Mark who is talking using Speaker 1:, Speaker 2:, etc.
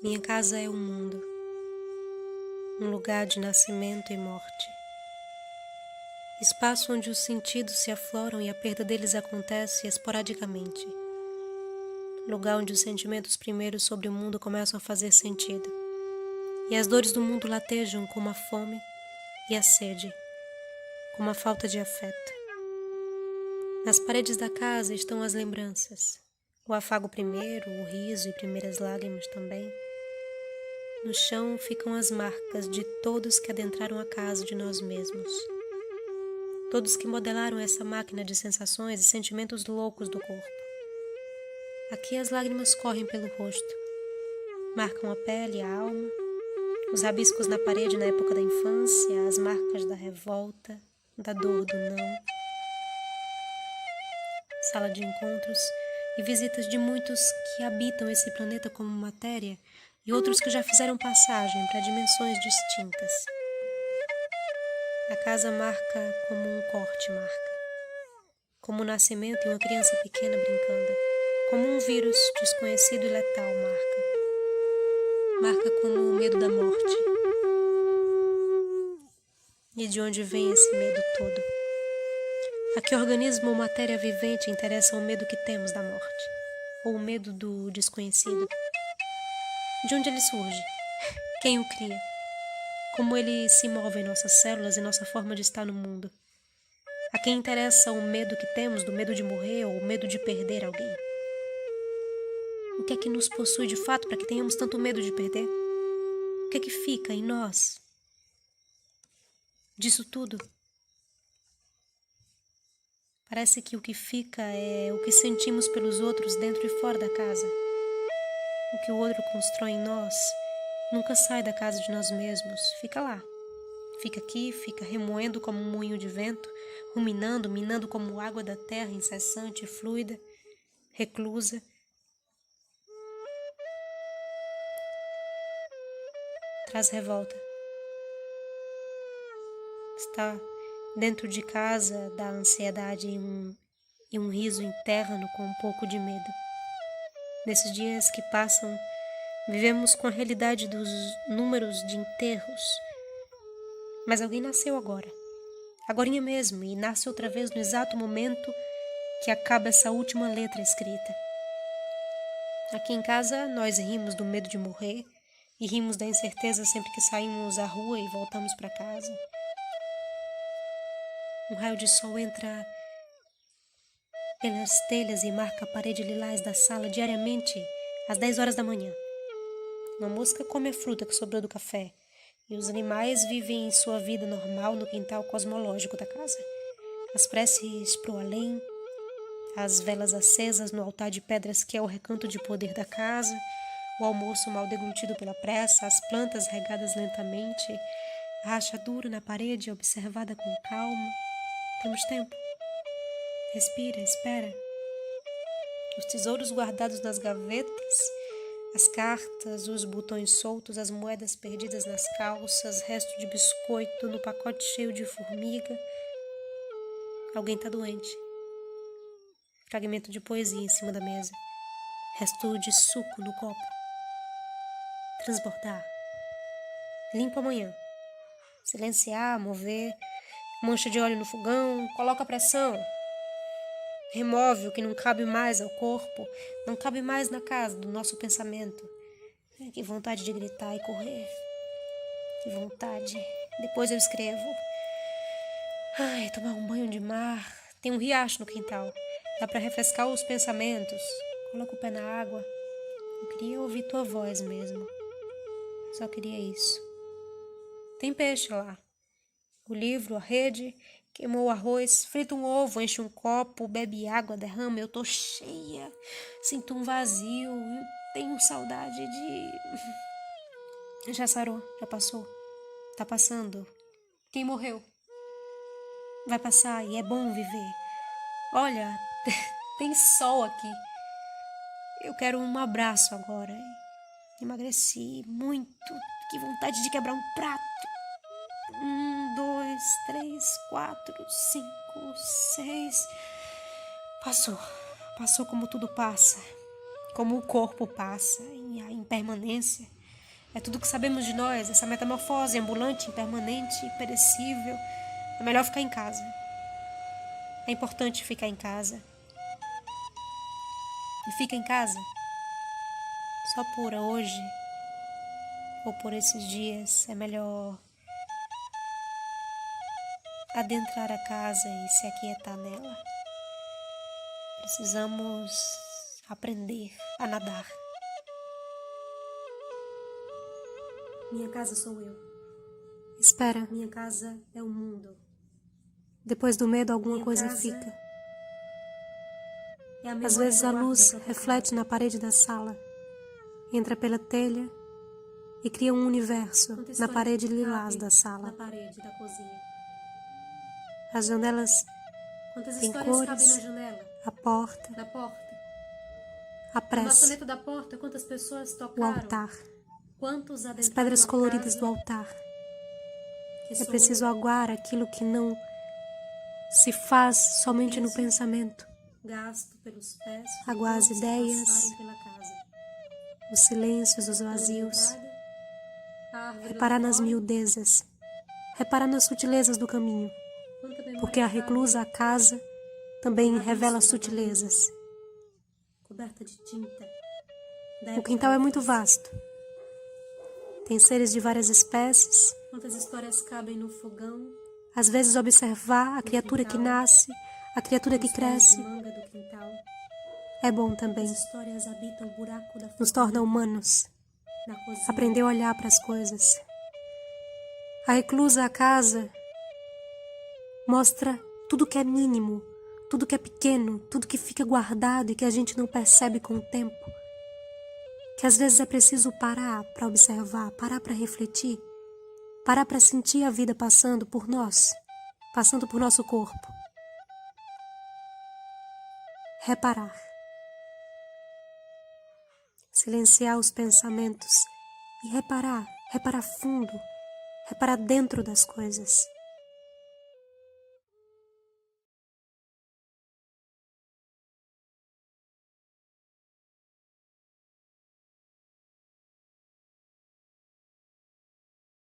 Speaker 1: Minha casa é o mundo, um lugar de nascimento e morte. Espaço onde os sentidos se afloram e a perda deles acontece esporadicamente. Lugar onde os sentimentos primeiros sobre o mundo começam a fazer sentido. E as dores do mundo latejam como a fome e a sede, como a falta de afeto. Nas paredes da casa estão as lembranças. O afago primeiro, o riso e primeiras lágrimas também. No chão ficam as marcas de todos que adentraram a casa de nós mesmos. Todos que modelaram essa máquina de sensações e sentimentos loucos do corpo. Aqui as lágrimas correm pelo rosto. Marcam a pele e a alma. Os rabiscos na parede na época da infância, as marcas da revolta, da dor do não. Sala de encontros e visitas de muitos que habitam esse planeta como matéria e outros que já fizeram passagem para dimensões distintas. A casa marca como um corte marca, como o nascimento e uma criança pequena brincando, como um vírus desconhecido e letal marca como o medo da morte. E de onde vem esse medo todo? A que organismo ou matéria vivente interessa o medo que temos da morte? Ou o medo do desconhecido? De onde ele surge? Quem o cria? Como ele se move em nossas células e nossa forma de estar no mundo? A quem interessa o medo que temos do medo de morrer ou o medo de perder alguém? O que é que nos possui de fato para que tenhamos tanto medo de perder? O que é que fica em nós disso tudo? Parece que o que fica é o que sentimos pelos outros dentro e fora da casa. O que o outro constrói em nós nunca sai da casa de nós mesmos, fica lá. Fica aqui, fica remoendo como um moinho de vento, ruminando, minando como água da terra incessante e fluida, reclusa. Traz revolta. Está dentro de casa da ansiedade e um riso interno com um pouco de medo. Nesses dias que passam, vivemos com a realidade dos números de enterros. Mas alguém nasceu agora, agorinha mesmo, e nasce outra vez no exato momento que acaba essa última letra escrita. Aqui em casa, nós rimos do medo de morrer e rimos da incerteza sempre que saímos à rua e voltamos para casa. Um raio de sol entra pelas telhas e marca a parede lilás da sala diariamente às 10 horas da manhã. Uma mosca come a fruta que sobrou do café e os animais vivem sua vida normal no quintal cosmológico da casa. As preces pro além, as velas acesas no altar de pedras que é o recanto de poder da casa, o almoço mal deglutido pela pressa, as plantas regadas lentamente, a rachadura na parede observada com calma. Temos tempo. Respira, espera. Os tesouros guardados nas gavetas, as cartas, os botões soltos, as moedas perdidas nas calças, resto de biscoito no pacote cheio de formiga. Alguém tá doente. Fragmento de poesia em cima da mesa. Resto de suco no copo. Transbordar. Limpa amanhã. Silenciar, mover. Mancha de óleo no fogão. Coloca a pressão. Remove o que não cabe mais ao corpo. Não cabe mais na casa do nosso pensamento. Que vontade de gritar e correr. Que vontade. Depois eu escrevo. Ai, tomar um banho de mar. Tem um riacho no quintal. Dá pra refrescar os pensamentos. Coloca o pé na água. Eu queria ouvir tua voz mesmo. Só queria isso. Tem peixe lá. O livro, a rede, queimou o arroz, frita um ovo, enche um copo, bebe água, derrama. Eu tô cheia. Sinto um vazio. Eu tenho saudade de... Já sarou, já passou. Tá passando. Quem morreu? Vai passar e é bom viver. Olha, tem sol aqui. Eu quero um abraço agora. Emagreci muito. Que vontade de quebrar um prato. 1, 2, 3, 4, 5, 6. Passou. Passou como tudo passa. Como o corpo passa. E a impermanência. É tudo que sabemos de nós, essa metamorfose ambulante, impermanente, perecível. É melhor ficar em casa. É importante ficar em casa. E fica em casa só por hoje ou por esses dias. É melhor adentrar a casa e se aquietar nela. Precisamos aprender a nadar. Minha casa sou eu.
Speaker 2: Espera.
Speaker 1: Minha casa é o mundo.
Speaker 2: Depois do medo, alguma
Speaker 1: Minha
Speaker 2: coisa
Speaker 1: casa
Speaker 2: fica.
Speaker 1: É a
Speaker 2: Às
Speaker 1: memória
Speaker 2: vezes
Speaker 1: que eu
Speaker 2: a
Speaker 1: guardo
Speaker 2: luz
Speaker 1: da própria
Speaker 2: reflete
Speaker 1: casa.
Speaker 2: na parede da sala, entra pela telha e cria um universo
Speaker 1: Quanta
Speaker 2: na
Speaker 1: história
Speaker 2: parede
Speaker 1: cabe
Speaker 2: lilás da
Speaker 1: na
Speaker 2: sala.
Speaker 1: parede da cozinha.
Speaker 2: As janelas
Speaker 1: Quantas
Speaker 2: têm
Speaker 1: histórias cabem na
Speaker 2: cores,
Speaker 1: janela,
Speaker 2: a porta,
Speaker 1: na porta.
Speaker 2: a
Speaker 1: Na
Speaker 2: prece,
Speaker 1: maçaneta da porta, quantas pessoas
Speaker 2: o
Speaker 1: tocaram,
Speaker 2: altar,
Speaker 1: quantos
Speaker 2: as
Speaker 1: adentraram
Speaker 2: pedras
Speaker 1: a
Speaker 2: coloridas
Speaker 1: casa
Speaker 2: do altar.
Speaker 1: que
Speaker 2: É
Speaker 1: sou
Speaker 2: preciso
Speaker 1: eu.
Speaker 2: aguar aquilo que não se faz somente no
Speaker 1: Piso
Speaker 2: pensamento.
Speaker 1: gasto pelos pés de
Speaker 2: Aguar as
Speaker 1: todos que
Speaker 2: ideias,
Speaker 1: passaram pela casa.
Speaker 2: os silêncios, os
Speaker 1: Portão de
Speaker 2: vazios.
Speaker 1: entrada, a árvore lá
Speaker 2: Reparar nas
Speaker 1: fora.
Speaker 2: miudezas, reparar nas sutilezas do caminho,
Speaker 1: Quanta memória
Speaker 2: porque a
Speaker 1: cabe
Speaker 2: reclusa, a casa, também
Speaker 1: no
Speaker 2: revela
Speaker 1: rabisco da
Speaker 2: sutilezas.
Speaker 1: parede, coberta de tinta. Da
Speaker 2: O
Speaker 1: época
Speaker 2: quintal
Speaker 1: da
Speaker 2: é muito
Speaker 1: infância.
Speaker 2: vasto. Tem seres de várias espécies.
Speaker 1: Quantas histórias cabem no fogão,
Speaker 2: Às vezes observar a criatura que
Speaker 1: quintal,
Speaker 2: nasce, a criatura que
Speaker 1: nos pés de
Speaker 2: cresce,
Speaker 1: manga do quintal.
Speaker 2: é bom também.
Speaker 1: Quantas histórias habitam o buraco da
Speaker 2: Nos torna
Speaker 1: formiga
Speaker 2: humanos.
Speaker 1: na cozinha.
Speaker 2: Aprender a olhar para as coisas. A reclusa, a casa, mostra tudo que é mínimo, tudo que é pequeno, tudo que fica guardado e que a gente não percebe com o tempo. Que às vezes é preciso parar para observar, parar para refletir, parar para sentir a vida passando por nós, passando por nosso corpo. Reparar. Silenciar os pensamentos e reparar fundo, reparar dentro das coisas.